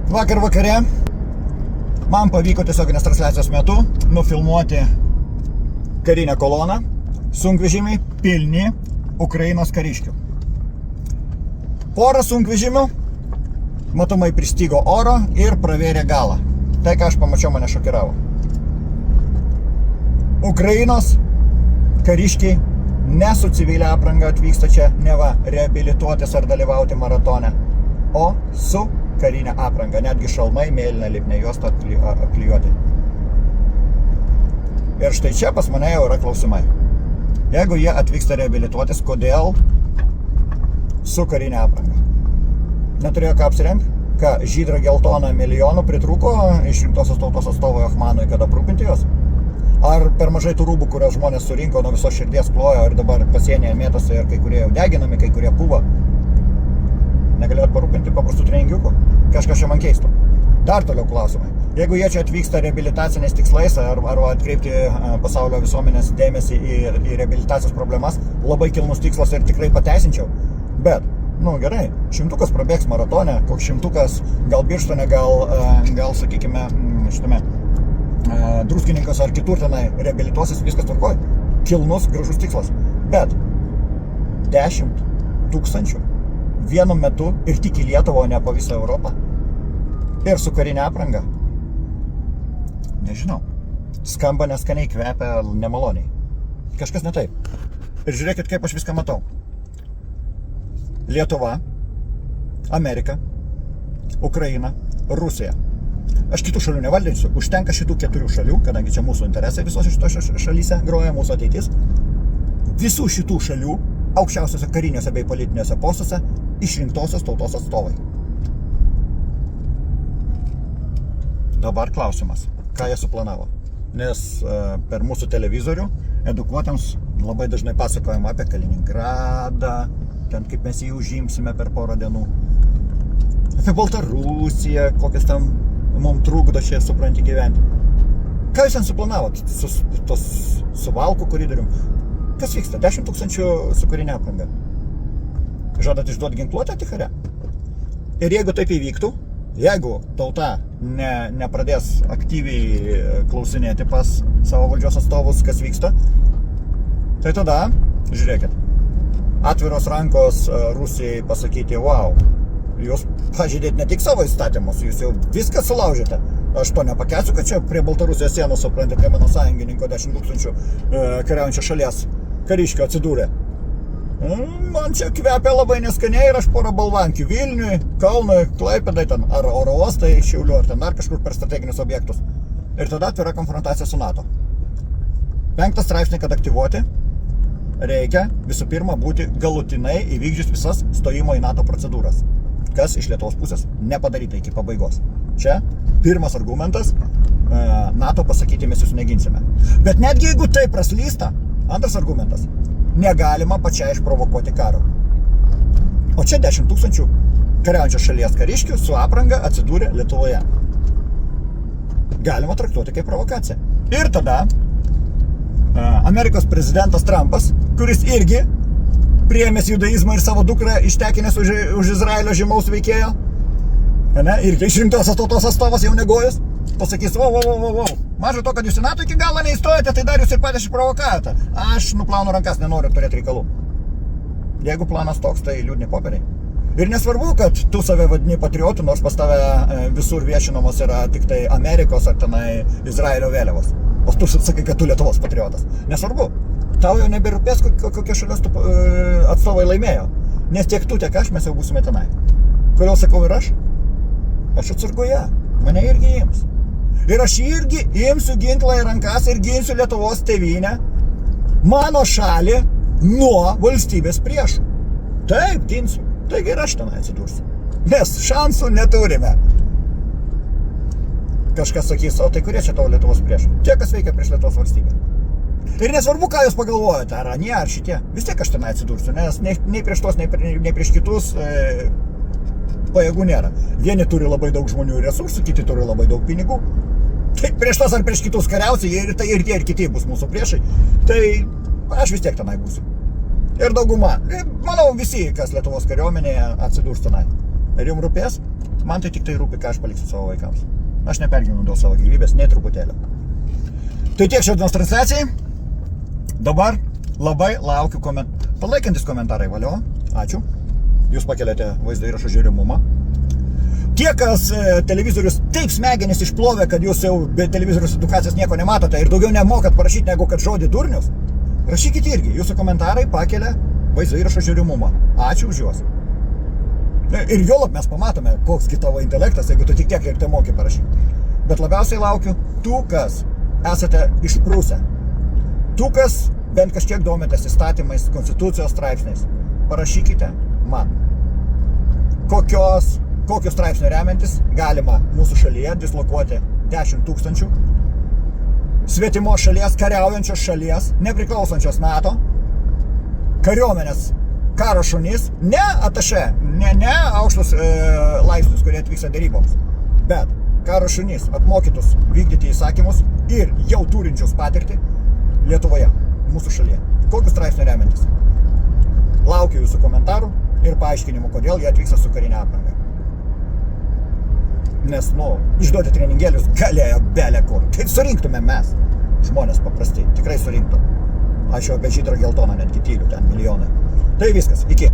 Vakar vakare man pavyko tiesioginės transliacijos metu nufilmuoti karinę koloną, sunkvežimiai pilni Ukrainos kariškių. Pora sunkvežimių matomai pristigo oro ir pravėrė galą. Tai, ką aš pamačiau, mane šokiravo. Ukrainos kariškiai ne su civilia apranga atvyksta čia neva reabilituotis ar dalyvauti maratone, o su karinė apranga, netgi šalmai, mėlyna lipnė juosta apklijuoti. Ir štai čia pas mane jau yra klausimai. Jeigu jie atvyksta reabilituotis, kodėl su karinė apranga? Neturėjo ką apsirengti? Ką, žydra geltona milijonų pritrūko išrinktosios tautos atstovo Achmanui, kad aprūpinti juos? Ar per mažai tų rūbų, kurios žmonės surinko, nuo visos širdies plojo ir dabar pasienyje mėtosi ir kai kurie jau deginami, kai kurie puva? Negalėjot parūpinti paprastų treningiukų? Kažkas čia man keistų. Dar toliau klausimai. Jeigu jie čia atvyksta reabilitaciniais tikslais ar atkreipti pasaulio visuomenės dėmesį į reabilitacijos problemas, labai kilnus tikslas ir tikrai pateisinčiau. Bet, gerai, šimtukas prabėgs maratone, koks šimtukas, gal Birštone, gal sakykime, šitame Druskininkas ar kitur tenai reabilituosis, viskas tvarkoj. Kilnus, gražus tikslas. Bet 10 000 vienu metu ir tik į Lietuvą, o ne po visą Europą. Ir su karinė apranga. Nežinau. Skamba neskaniai, kvepia nemaloniai. Kažkas ne taip. Ir žiūrėkit, kaip aš viską matau. Lietuva, Amerika, Ukraina, Rusija. Aš kitų šalių nevaldinsiu. Užtenka šitų 4 šalių, kadangi čia mūsų interesai visos šitose šalyse groja, mūsų ateitis. Visų šitų šalių aukščiausiose kariniuose bei politiniuose postuose išrinktosios tautos atstovai. Dabar klausimas, ką jie suplanavo? Nes per mūsų televizorių edukuotams labai dažnai pasakojama apie Kaliningradą, ten kaip mes jį užimsime per porą dienų. Apie Baltarusiją, kokias tam mums trukdo čia, supranti, gyventi. Ką jūs ten suplanavot su Suvalkų koridorium? Kas vyksta? 10 000 su karinė apranga. Žadat išduoti ginkluotę tikare? Ir jeigu taip įvyktų, jeigu tauta nepradės aktyviai klausinėti pas savo valdžios atstovus, kas vyksta, tai tada, žiūrėkit, atviros rankos Rusijai pasakyti, wow, jūs pažeidėt ne tik savo įstatymus, jūs jau viską sulaužėte. Aš to nepakęsiu, kad čia prie Baltarusijos sienos, suprantate, prie mano sąjungininko 10 000 kariaujančio šalies kariškio atsidūrė. Man čia kvepia labai neskaniai ir aš porą balvankių Vilniui, Kaunui, Klaipėdai, ten, ar oro uostai, Šiaulių, ar ten dar kažkur per strateginius objektus. Ir tada atvira konfrontacija su NATO. 5 straipsnį, kad aktyvuoti, reikia visų pirma būti galutinai įvykdžius visas stojimo į NATO procedūras, kas iš Lietuvos pusės nepadaryta iki pabaigos. Čia pirmas argumentas, NATO pasakyti, mes jūs neginsime. Bet netgi jeigu tai praslysta, antras argumentas, negalima pačiai išprovokuoti karo. O čia 10 000 kariaujančios šalies kariškių su apranga atsidūrė Lietuvoje. Galima traktuoti kaip provokaciją. Ir tada Amerikos prezidentas Trumpas, kuris irgi priėmęs judaizmą ir savo dukrą ištekinęs už Izraelio žymaus veikėjo, irgi išrinktosios tautos atstovas jau negojus, pasakys, mažo to, kad jūs į NATO iki galo neįstojate, tai dar jūs ir patys išprovokavote. Aš nuplaunu rankas, nenoriu turėti reikalų. Jeigu planas toks, tai liūdni popieriai. Ir nesvarbu, kad tu save vadini patriotu, nors pas tave visur viešinamos yra tik tai Amerikos ar tenai Izraelio vėliavos. O tu sakai, kad tu Lietuvos patriotas. Nesvarbu. Tau jau neberūpės, kokie šalies atstovai laimėjo. Nes tiek tu, tiek aš, mes jau būsime tenai. Kodėl sakau ir aš? Aš atsargoje. Mane irgi ims. Ir aš irgi imsiu ginklą į rankas ir ginsiu Lietuvos tėvynę, mano šalį, nuo valstybės priešų. Taip, ginsiu. Taigi ir aš tenai atsidursiu. Nes šansų neturime. Kažkas sakys, o tai kurie čia tavo Lietuvos priešai? Tie, kas veikia prieš Lietuvos valstybę. Ir nesvarbu, ką jūs pagalvojate, ar anie, ar šitie. Vis tiek aš tenai atsidursiu, nes nei prieš tos, nei prieš kitus pajėgų nėra. Vieni turi labai daug žmonių ir resursų, kiti turi labai daug pinigų. Tai prieš tos ar prieš kitus kariausiai, ir tie ir kiti bus mūsų priešai. Tai aš vis tiek tenai būsiu. Ir dauguma, manau, visi, kas Lietuvos kariuomenėje atsidurs tenai. Ir jums rūpės? Man tai tik tai rūpi, ką aš paliksiu savo vaikams. Aš nepergyvenu dėl savo gyvybės, nei truputėlio. Tai tiek šios dienos transliacijai. Dabar labai laukiu palaikantis komentarai, valio. Ačiū. Jūs pakeliate vaizdo įrašo žiūrimumą. Tie, kas televizorius taip smegenis išplovė, kad jūs jau be televizorius edukacijos nieko nematote ir daugiau nemokat parašyti, negu kad žodį durnius, rašykit irgi. Jūsų komentarai pakelia vaizdo įrašo žiūrimumą. Ačiū už juos. Ir juolab mes pamatome, koks tavo intelektas, jeigu tu tik tiek ir te moki parašyti. Bet labiausiai laukiu tų, kas esate išprūsę. Tų, kas bent kažkiek domitės įstatymais, konstitucijos straipsniais. Parašykite man. Kokius straipsnių remiantis galima mūsų šalyje dislokuoti 10 000 svetimos šalies, kariaujančios šalies, nepriklausančios NATO, kariuomenės karo šunys, ne atašė, ne aukštus laipsnius, kurie atvyksta deryboms, bet karo šunys apmokytus vykdyti įsakymus ir jau turinčius patirtį Lietuvoje, mūsų šalyje. Kokius straipsnių remiantis? Laukiu jūsų komentarų ir paaiškinimų, kodėl jie atvyksta su karinė apranga. Nes, išduoti treningėlius galėjo belė kur. Tai surinktume mes, žmonės paprastai, tikrai surinktum. Aš jau be žydro geltoną netgi tyliu, ten milijonai. Tai viskas, iki.